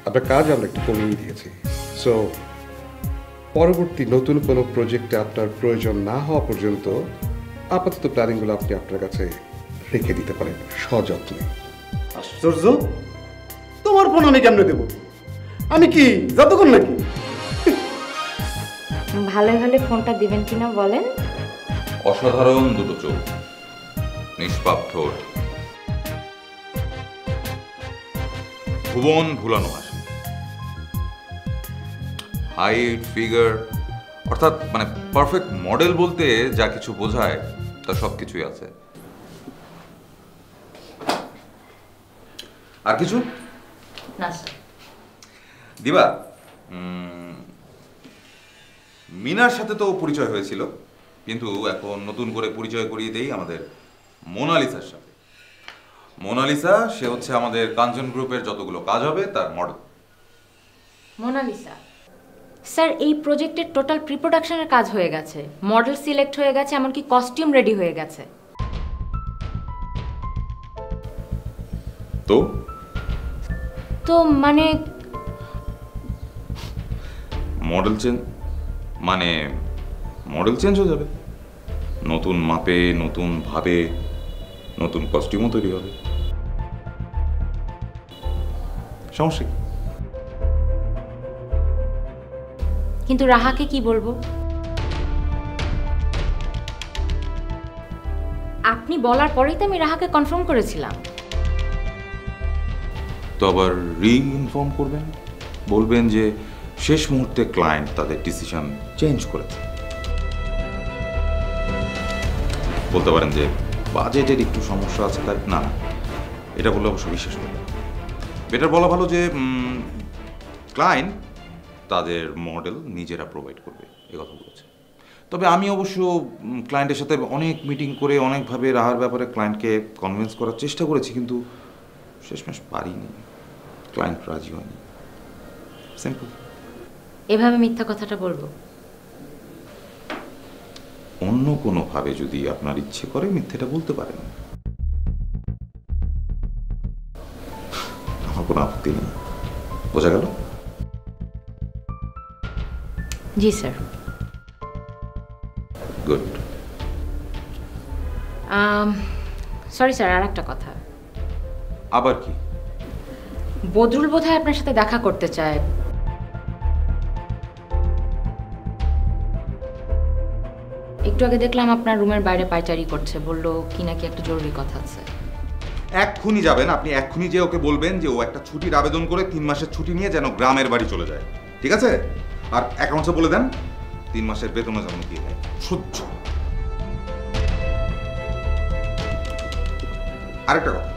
আপনার কাজ আমরা একটু কমিয়ে দিয়েছি। সো পরবর্তী নতুন কোনো প্রজেক্টে আপনার প্রয়োজন না হওয়া পর্যন্ত আপাতত প্ল্যানিংগুলো আপনি আপনার কাছে রেখে দিতে পারেন সযত্নে। আশ্চর্য, তোমার ফোন আমি কেমনে দেবো? আমি কি যতক্ষণ নাকি? ভালো ভালো ফোনটা দিবেন কিনা বলেন। অসাধারণ দুটো চোখ, নিষ্পাপ ঠোঁট, ভুবন ভুলানো হাসি, হাইট, ফিগার, অর্থাৎ মানে পারফেক্ট মডেল বলতে যা কিছু বোঝায় তা সব কিছুই আছে। আর কিছু না স্যার। দিবা, মিনার সাথে তো পরিচয় হয়েছিল, কিন্তু এখন নতুন করে পরিচয় করিয়ে দেই আমাদের মোনালিসার সাথে। মোনালিসা, সে হচ্ছে আমাদের কাঞ্চন গ্রুপের যতগুলো কাজ হবে তার মডেল। মোনালিসা স্যার, এই প্রজেক্টের টোটাল প্রি প্রোডাকশনের কাজ হয়ে গেছে, মডেল সিলেক্ট হয়ে গেছে, এমনকি কস্টিউম রেডি হয়ে গেছে। তো তো মানে মডেল চেঞ্জ মানে মডেল চেঞ্জ হয়ে যাবে, নতুন মাপে, নতুন ভাবে, নতুন কস্টিউমও তৈরি হবে। সমস্যা কি? কিন্তু রাহাকে কি বলবো? আপনি বলার পরেই তো আমি রাহাকে কনফার্ম করেছিলাম। তো আবার রি-ইনফর্ম করবেন, বলবেন যে শেষ মুহূর্তে ক্লায়েন্ট তাদের ডিসিশন চেঞ্জ করেছে। বলতে পারেন যে বাজেটের একটু সমস্যা আছে, তাই না, এটা বললে অবশ্য বিশ্বাস করবে। বেটার বলা ভালো যে ক্লায়েন্ট তাদের মডেল নিজেরা প্রোভাইড করবে, এ কথা বলেছে। তবে আমি অবশ্য ক্লায়েন্টের সাথে অনেক মিটিং করে অনেকভাবে রাহার ব্যাপারে ক্লায়েন্টকে কনভিন্স করার চেষ্টা করেছি, কিন্তু শেষমেশ পারিনি, ক্লায়েন্ট রাজি হয়নি। সিম্পল। এভাবে মিথ্যা কথাটা বলবো? অন্য কোনোভাবে যদি আপনার ইচ্ছে করে মিথ্যেটা বলতে পারেন, আমার কোনো আপত্তি নেই। বোঝা গেল? জি স্যার। গুড। সরি স্যার, আর একটা কথা। আবার কি? বদরুল বোধহয় আপনার সাথে দেখা করতে চায়। একটু আগে দেখলাম আপনার রুমের বাইরে পায়চারি করছে, বললো কি নাকি একটা জরুরি কথা আছে। এক্ষুনি যাবেন আপনি, এক্ষুনি যে ওকে বলবেন যে ও একটা ছুটির আবেদন করে 3 মাসের ছুটি নিয়ে যেন গ্রামের বাড়ি চলে যায়, ঠিক আছে? আর অ্যাকাউন্টসে বলে দেন 3 মাসের বেতনও যেন দিয়ে দেয়। সহ্য। আরেকটা কথা,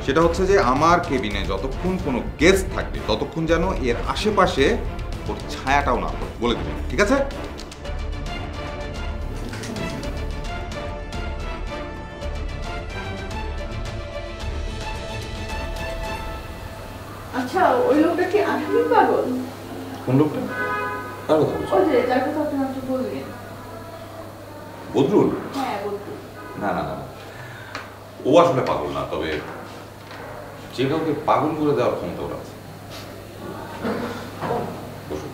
সেটা হচ্ছে যে আমার কেবিনে যতক্ষণ কোনো গেস্ট থাকবে ততক্ষণ যেন এর আশেপাশে ওর ছায়াটাও না পড়ে, বলে দেবেন, ঠিক আছে? আচ্ছা, ওই লোকটা কি আসলে পাগল? কোন লোকটা? কার কথা বলছো? ওই যে যার কথা আপনি আমাকে বললেন। বদরুল? হ্যাঁ, বদরুল। না না না, ও আসলে পাগল না, তবে যে কাউকে পাগল করে দেওয়ার ক্ষমতা ওর আছে। বসুন।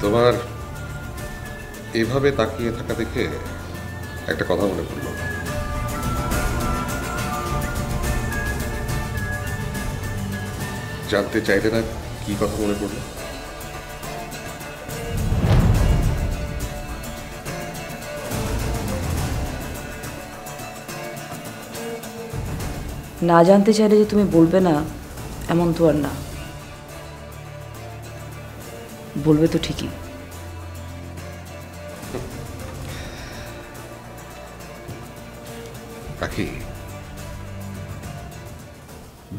তোমার এভাবে তাকিয়ে থাকা দেখে একটা কথা মনে পড়ল। জানতে চাইলে না কি কথা মনে পড়লো? না জানতে চাইলে যে তুমি বলবে না এমন তো আর না, বলবে তো ঠিকই। পাখি,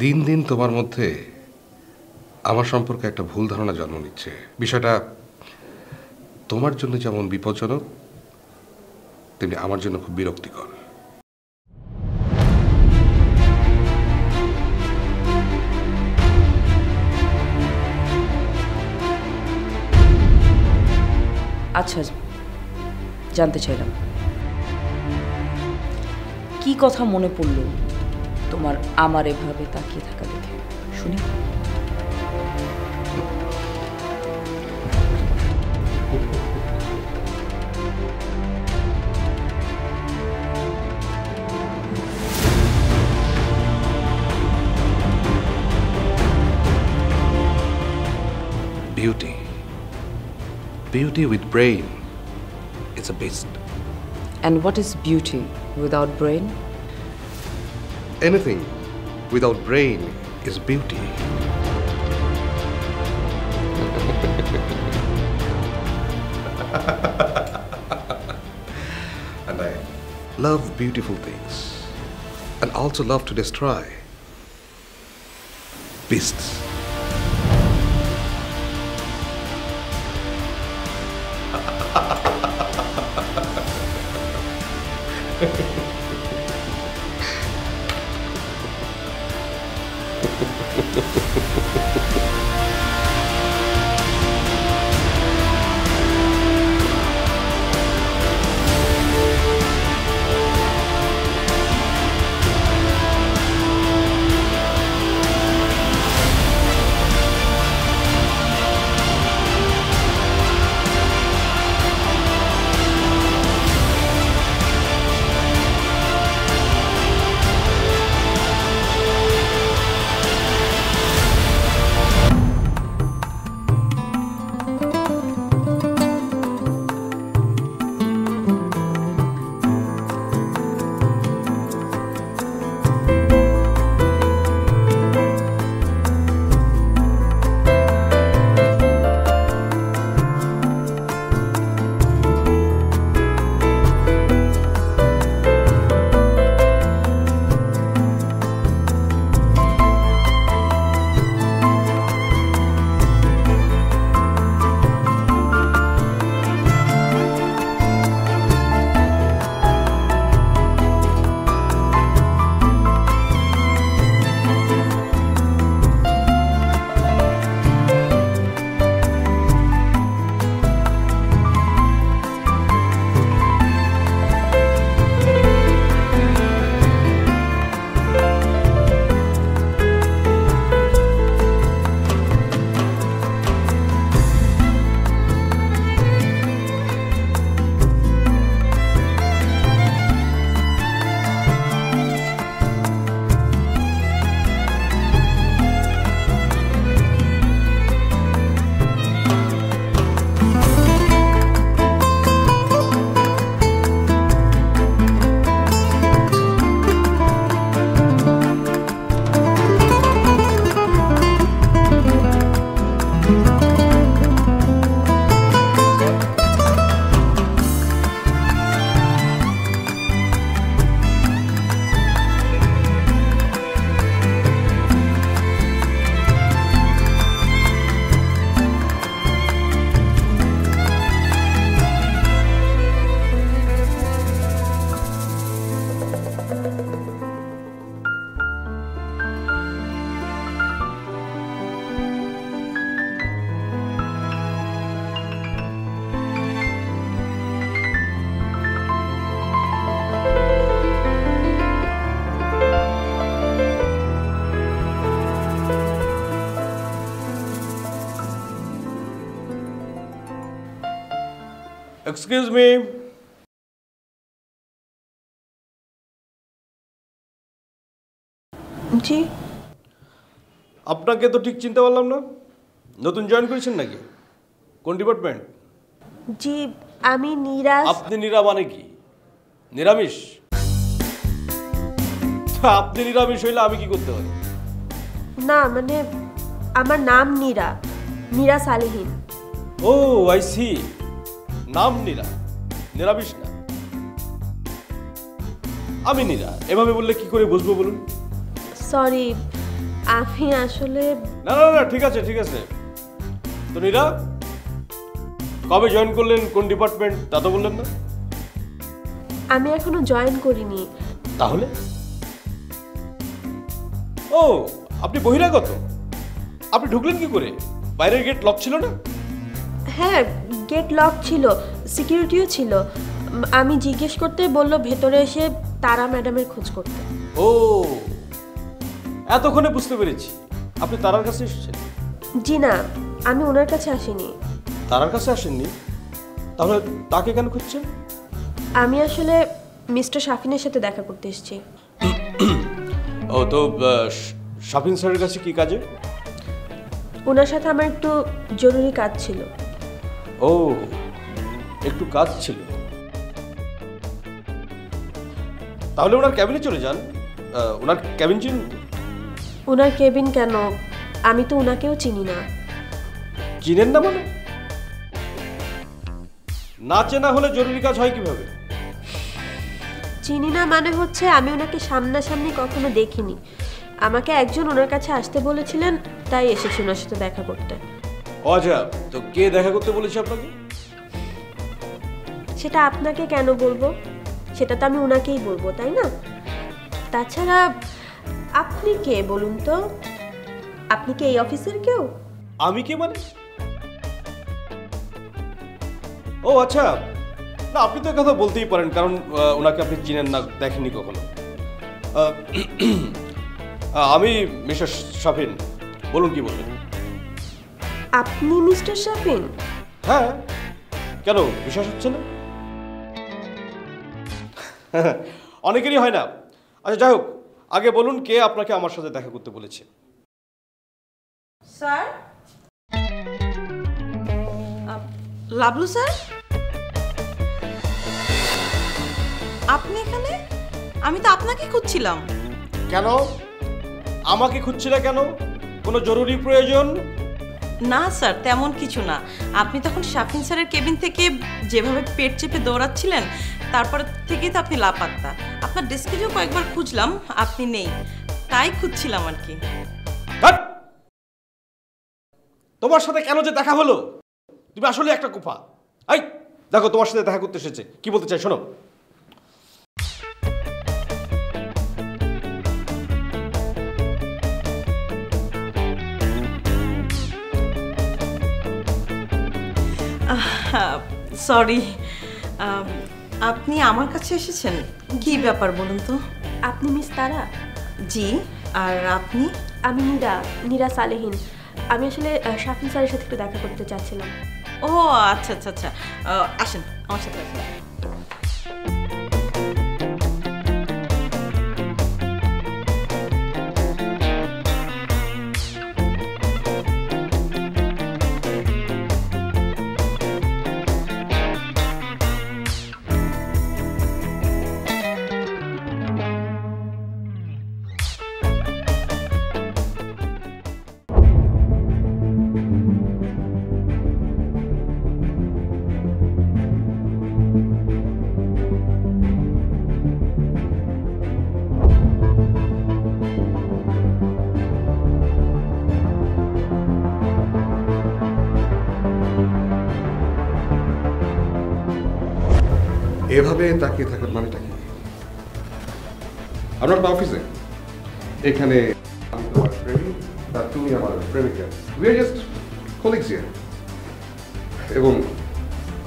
দিন দিন তোমার মধ্যে আমার সম্পর্কে একটা ভুল ধারণা জন্ম নিচ্ছে। বিষয়টা তোমার জন্য যেমন বিপজ্জনক, তেমনি আমার জন্য খুব বিরক্তিকর। আচ্ছা, জানতে চাইলাম কি কথা মনে পড়লো তোমার আমার এভাবে তাকিয়ে থাকা দেখে, শুনি। Beauty with brain is a beast. And what is beauty without brain? Anything without brain is beauty. And I love beautiful things and also love to destroy beasts. Excuse me, জি আপনাকে তো ঠিক চিনতে পারলাম না। নতুন জয়েন করেছেন নাকি? কোন ডিপার্টমেন্ট? জি আমি নিরাজ। আপনি নীরা মানে কি? নিরামিষ? আপনি নিরামিষ হইলে আমি কি করতে পারি? না মানে আমার নাম নীরা, নীরা সালেহীন। ও আই সি, নাম নীরা, নিরামিষ না। আমি নীরা এভাবে বললে কি করে বুঝবো বলুন? সরি আমি আসলে না না না, ঠিক আছে ঠিক আছে। তো নীরা, কবে জয়েন করলেন, কোন ডিপার্টমেন্ট তা তো বললেন না। আমি এখনো জয়েন করিনি। তাহলে ও, আপনি বহিরাগত? আপনি ঢুকলেন কি করে? বাইরের গেট লক ছিল না? হ্যাঁ, গেট লক ছিল, সিকিউরিটিও ছিল। আমি জিজ্ঞেস করতে বলল ভেতরে এসে তারা ম্যাডামের খোঁজ করতে। ও, এতক্ষণে বুঝতে পেরেছি আপনি তারার কাছে এসেছেন। জি না, আমি ওনার কাছে আসিনি। তারার কাছে আসেননি? তাহলে তাকে কেন খুঁজছেন? আমি আসলে মিস্টার শাফিনের সাথে দেখা করতে এসেছি। ও তো শাফিন স্যারের কাছে কি কাজে? ওনার সাথে আমার একটু জরুরি কাজ ছিল। ও, একটু কাজ ছিল। তাহলে ওনার ক্যাবিনে চলে যান। ওনার ক্যাবিন চিনুন তো? ওনার কেবিন কেন? আমি তো ওনাকেও চিনি না। চিনেন না মানে? না চেনা হলে জরুরি কাজ হয় কিভাবে? চিনি না মানে হচ্ছে আমি ওনাকে সামনাসামনি কখনো দেখিনি। আমাকে একজন ওনার কাছে আসতে বলেছিলেন, তাই এসেছি ওনার সাথে দেখা করতে। আচ্ছা, তো কে দেখা করতে বলেছে আপনাকে? সেটা আপনাকে কেন বলবো? সেটা তো আমি ওনাকেই বলবো, তাই না? তাছাড়া আপনি কে বলুন তো? আপনি কি এই অফিসের কেউ? আমি কে মানে? ও আচ্ছা, না আপনি তো কথা বলতেই পারেন, কারণ ওনাকে আপনি চিনেন না, দেখেননি কখনো। আমি মিস্টার শাফিন, বলুন কি বলবেন। আপনি মিস্টার শাফিন? হ্যাঁ, কেন বিশ্বাস হচ্ছে না? অনেকেরই হয় না। আচ্ছা যাই হোক, আগে বলুন কে আপনাকে আমার সাথে দেখা করতে বলেছে। স্যার, লাবলু স্যার, আপনি এখানে? আমি তো আপনাকে খুঁজছিলাম। কেন আমাকে খুঁজছিল কেন? কোনো জরুরি প্রয়োজন? না স্যার, তেমন কিছু না। আপনি তখন শাফিন স্যারের কেবিন থেকে যেভাবে পেট চেপে দৌড়াচ্ছিলেন, তারপর থেকেই তো আপনি লাপাত্তা। আপনার ডেস্কে যে কয়েকবার খুঁজলাম, আপনি নেই, তাই খুঁজছিলাম আর কি। তোমার সাথে কেন যে দেখা হলো? তুমি আসলে একটা কুফা। এই দেখো, তোমার সাথে দেখা করতে এসেছে, কি বলতে চাই শোনো। সরি, আপনি আমার কাছে এসেছেন, কি ব্যাপার বলুন তো? আপনি মিস তারা? জি। আর আপনি? আমি নীরা সালেহিন। আমি আসলে শাফিন স্যারের সাথে একটু দেখা করতে চাচ্ছিলাম। ও আচ্ছা আচ্ছা আচ্ছা, আসেন আমার সাথে আসেন। এভাবে তাকিয়ে থাকার মানেটা কি? আমরা একটা অফিসে, এখানে আমি তোমার প্রেমিক আর তুমি আমার প্রেমিকা। We are just colleagues here. এবং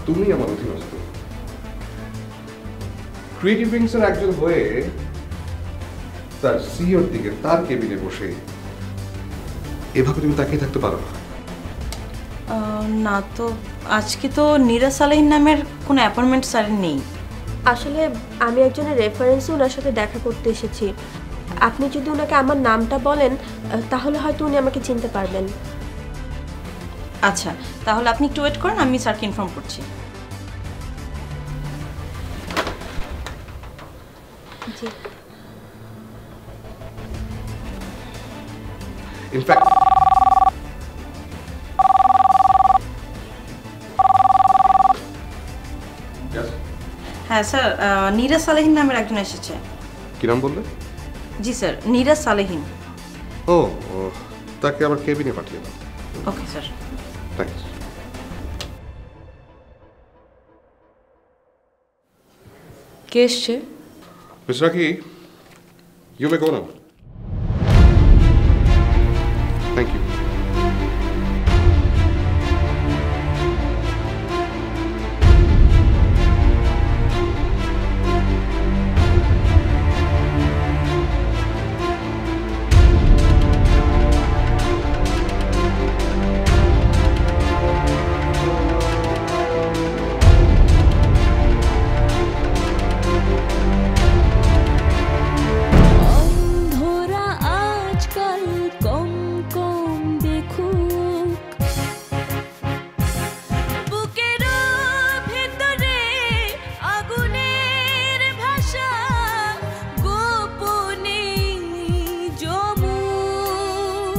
তুমি আমার অধীনস্থ। ক্রিয়েটিভ উইংসের একজন হয়ে তার সিইওর দিকে তার কেবিনে বসে এভাবে তুমি তাকিয়ে থাকতে পারো না। না তো, আজকে তো নীরা সালেহিন নামের কোনো অ্যাপয়েন্টমেন্ট স্যারের নেই। আসলে আমি একজনের রেফারেন্সে ওনার সাথে দেখা করতে এসেছি। আপনি যদি ওনাকে আমার নামটা বলেন, তাহলে হয়তো উনি আমাকে চিনতে পারবেন। আচ্ছা, তাহলে আপনি একটু ওয়েট করেন, আমি স্যারকে ইনফর্ম করছি। জি। ইনফ্যাক্ট হ্যাঁ স্যার, নীরা সালেহিন নামের একজন এসেছে। কি নাম বললে? জি স্যার, নীরা সালেহিন। ও ও তাকে আমার কেবিনে পাঠিয়ে দাও। Okay sir. থ্যাংকস। কে এসছে? মিস রাকি, you may go now. Thank you. অন্ধরা আজকাল কম কম দেখুক, বুকের ভেতরে আগুনের ভাষা গোপনে জমুক,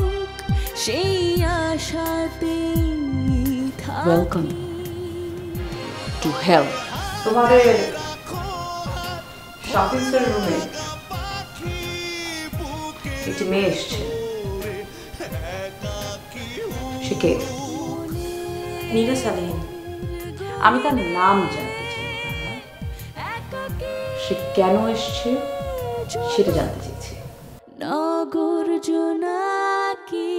সেই আশাতে ওয়েলকাম টু হেল। তোমাদের শপিং রুমে একটি মেয়ে এসছে। সে কে? নীরা সালেহীন। আমি তার নাম জানতে চাই। সে কেন এসছে সেটা জানতে চাইছি। নগর জোনাকি